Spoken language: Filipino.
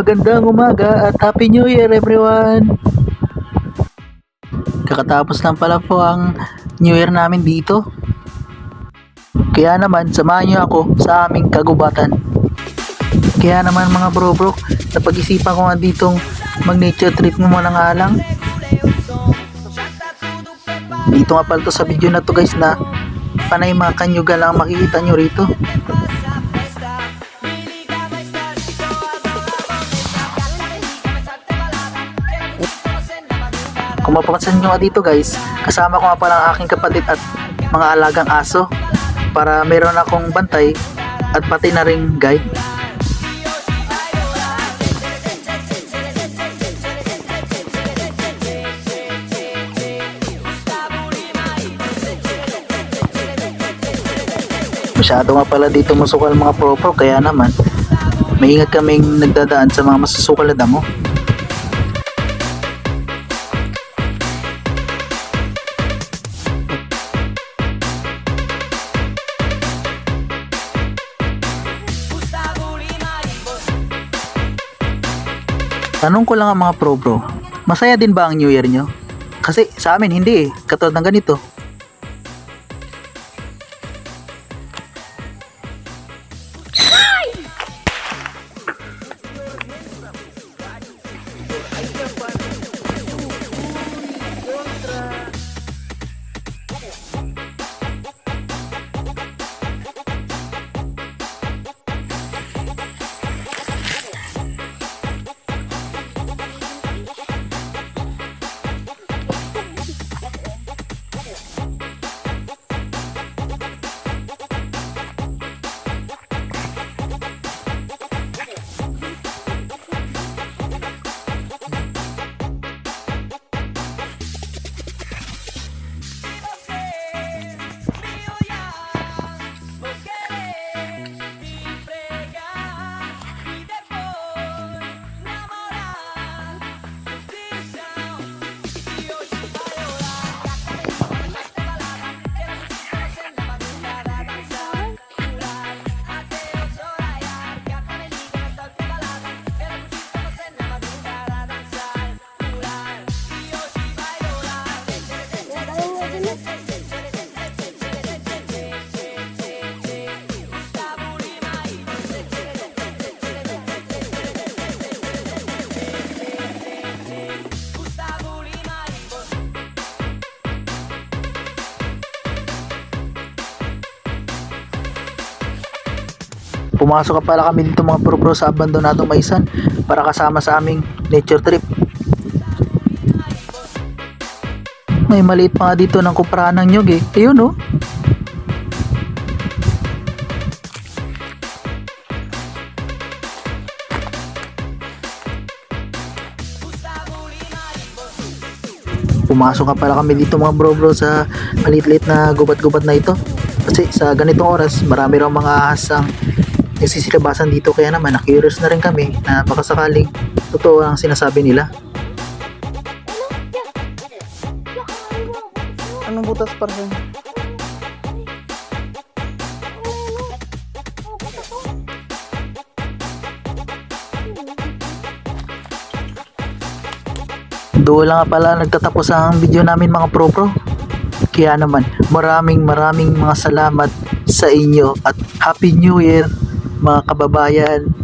Magandang umaga at Happy New Year everyone! Kakatapos lang pala po ang New Year namin dito. Kaya naman, samahan niyo ako sa aming kagubatan. Kaya naman mga bro, napag-isipan ko nga ditong mag-nature trip mo muna nga lang. Dito nga pala to sa video na to guys na panay mga kanyugan lang makikita nyo rito. Kung mapapansin nyo nga dito guys, kasama ko nga pala ang aking kapatid at mga alagang aso para meron akong bantay at pati na ring guide. Masyado nga pala dito masukal mga pro kaya naman maingat kaming nagdadaan sa mga masusukal na damo. Tanong ko lang ang mga pro, masaya din ba ang New Year nyo? Kasi sa amin hindi katulad ng ganito. Pumasok ka pala kami dito mga pro sa abandonadong maisan para kasama sa aming nature trip. May maliit pa nga dito ng kuprahan ng nyug eh. Ayun oh. Pumasok ka pala kami dito mga bro sa maliit-liit na gubat-gubat na ito. Kasi sa ganitong oras marami raw mga ahas ang nagsisilabasan dito kaya naman na-curious na rin kami na baka sakaling totoo ang sinasabi nila. Anong butas para sa doon lang nga pala nagtatapos ang video namin mga pro. Kaya naman maraming mga salamat sa inyo at Happy New Year mga kababayan.